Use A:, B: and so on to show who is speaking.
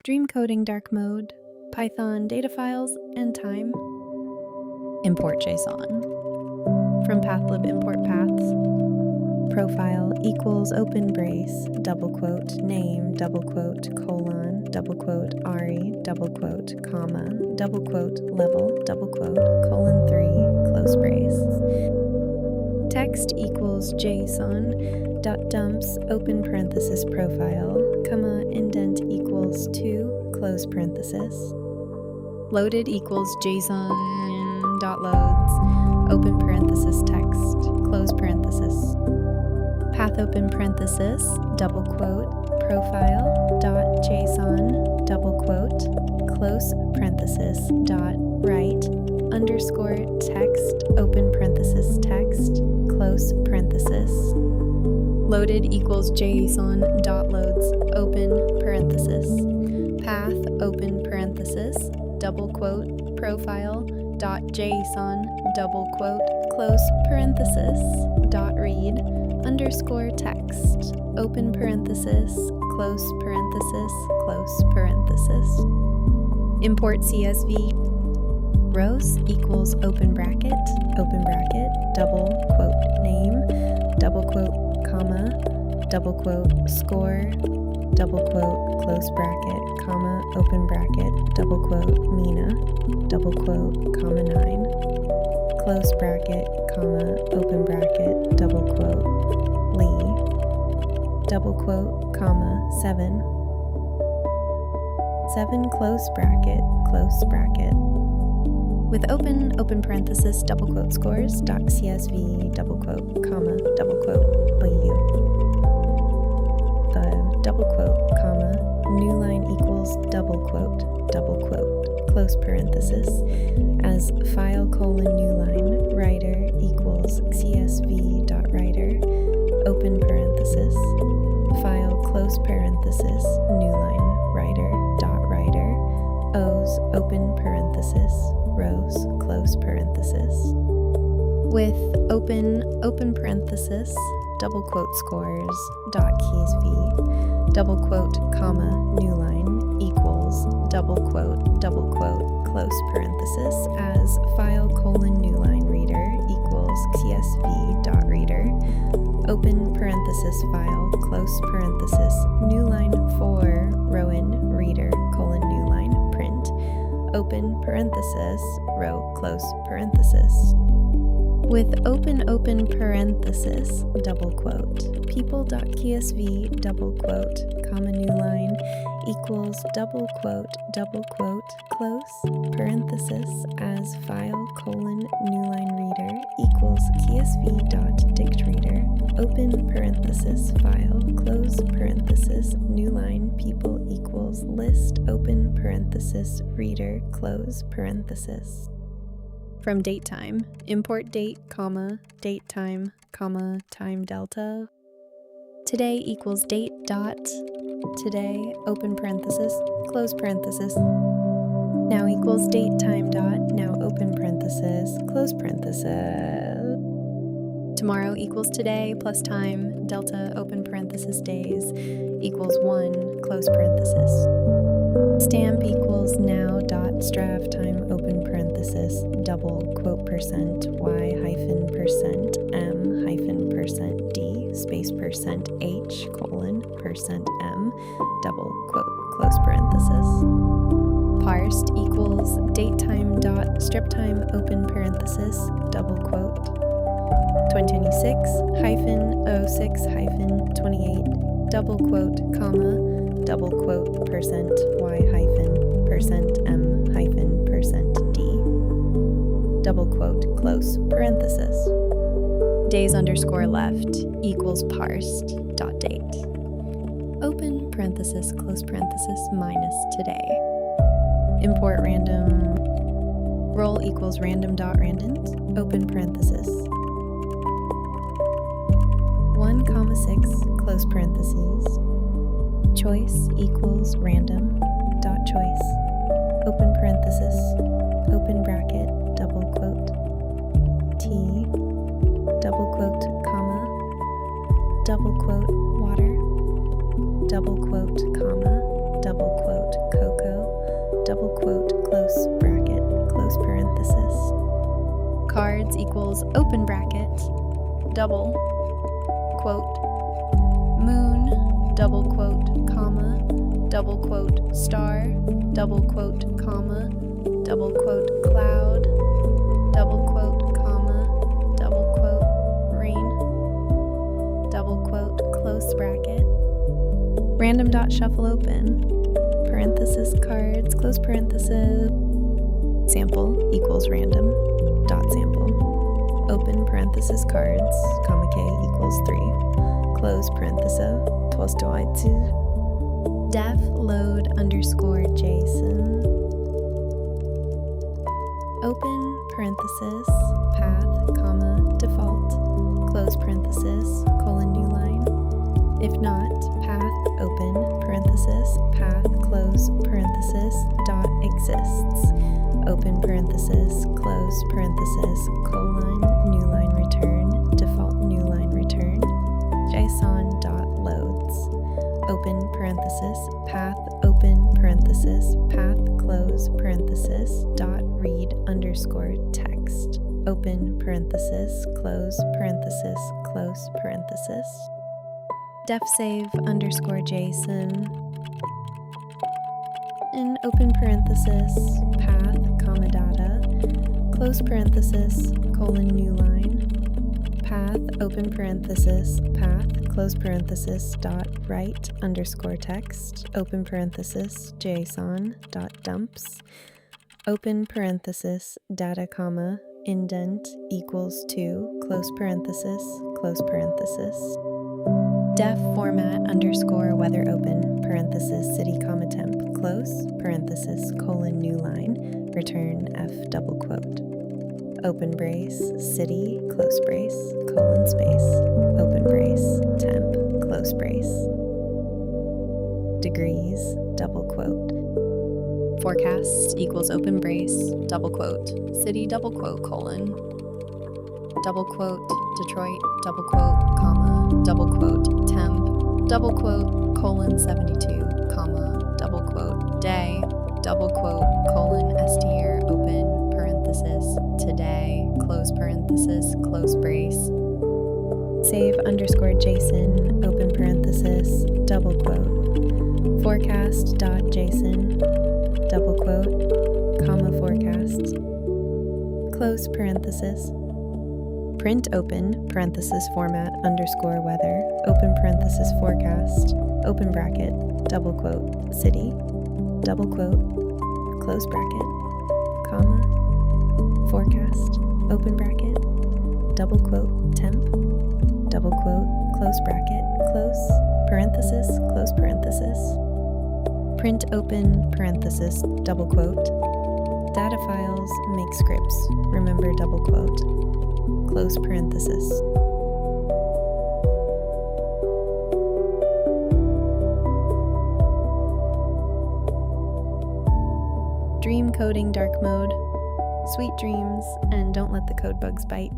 A: Dream coding dark mode, Python data files, and time. Import JSON. From pathlib import paths. Profile equals open brace, double quote, name, double quote, colon, double quote, ARI, double quote, comma, double quote, level, double quote, colon 3, close brace. Text equals JSON, dot dumps, open parenthesis profile, comma, indent equals 2, close parenthesis. Loaded equals JSON, dot loads, open parenthesis text, close parenthesis. Path open parenthesis, double quote, profile, dot JSON, double quote, close parenthesis, dot write, underscore text, open parenthesis text, close parenthesis. Loaded equals JSON, dot loads, open parenthesis. Path open parenthesis, double quote, profile, dot JSON, double quote, close parenthesis, dot read, underscore text, open parenthesis, close parenthesis, close parenthesis. Import CSV. Rows equals open bracket, double quote, name, double quote, comma, double quote, score, double quote, close bracket, comma, open bracket, double quote, Mina, double quote, comma 9, close bracket, comma, open bracket, double quote, Lee, double quote, comma, 7, close bracket. With open parenthesis, double quote, scores, dot CSV, double quote, comma, double quote, LU. Double quote, comma, new line equals double quote, close parenthesis, as file colon new line, writer equals CSV dot writer, open parenthesis, file close parenthesis, new line, writer dot writer, O's open parenthesis, rows close parenthesis. With open parenthesis, double quote scores, dot keys v, double quote, comma, new line equals double quote, close parenthesis, as file colon new line reader equals CSV dot reader, open parenthesis file, close parenthesis, new line for Rowan reader colon new line print, open parenthesis, row close parenthesis. With open parenthesis, double quote, people.csv, double quote, comma new line, equals double quote, close parenthesis, as file colon new line reader equals csv dot dict reader, open parenthesis file, close parenthesis, new line people equals list, open parenthesis reader, close parenthesis. From datetime, import date, comma, datetime, comma, time delta. Today equals date dot, today, open parenthesis, close parenthesis. Now equals datetime dot, now open parenthesis, close parenthesis. Tomorrow equals today plus time, delta, open parenthesis days, equals 1, close parenthesis. Stamp equals now dot strav time open parenthesis double quote percent y hyphen percent m hyphen percent d space percent h colon percent m double quote close parenthesis. Parsed equals datetime dot strip time open parenthesis double quote 2026 hyphen 06 hyphen 28 double quote comma double quote percent y hyphen percent m hyphen percent d double quote close parenthesis. Days underscore left equals parsed dot date open parenthesis close parenthesis minus today. Import random roll equals random dot random open parenthesis 1,6 close parentheses. Choice equals random dot choice, open parenthesis, open bracket, double quote, T, double quote, comma, double quote, water, double quote, comma, double quote, code. cards equals open bracket, double quote, moon, double quote, comma, double quote, star, double quote, comma, double quote, cloud, double quote, comma, double quote, rain, double quote, close bracket, random dot shuffle open, parenthesis cards, close parenthesis, sample equals random, dot sample, open parenthesis cards, comma k equals 3, close parenthesis, def load underscore JSON, open parenthesis, path, comma, default, close parenthesis, colon new line, if not, path, open, parenthesis, path, close, parenthesis, dot exists, open parenthesis, close parenthesis, colon, new line return, default new line return, JSON dot loads, open parenthesis, path, open parenthesis, path, close parenthesis, dot read underscore text, open parenthesis, close parenthesis, close parenthesis, def save underscore JSON, in open parenthesis, path, comma data, close parenthesis, colon new line, path, open parenthesis, path, close parenthesis, dot write underscore text, open parenthesis, JSON dot dumps, open parenthesis, data comma, indent equals 2, close parenthesis, close parenthesis, def format underscore weather open, parenthesis, city comma temp, close, parenthesis, colon new line, return F double quote, open brace, city, close brace, colon space, open brace, temp, close brace, degrees, double quote, forecasts equals open brace, double quote, city, double quote, colon, double quote, Detroit, double quote, comma, double quote, temp, double quote, colon 72, comma, double quote, day, double quote, colon str, open parenthesis, today, close parenthesis, close brace, save underscore JSON, open parenthesis, double quote, forecast dot JSON, double quote, comma forecast, close parenthesis, print open, parenthesis format underscore weather, open parenthesis forecast, open bracket, double quote, city, double quote, close bracket, comma, forecast, open bracket, double quote, temp, double quote, close bracket, close, parenthesis, close parenthesis, print open, parenthesis, double quote, data files, make scripts, remember double quote, close parenthesis. Dream coding dark mode. Sweet dreams, and don't let the code bugs bite.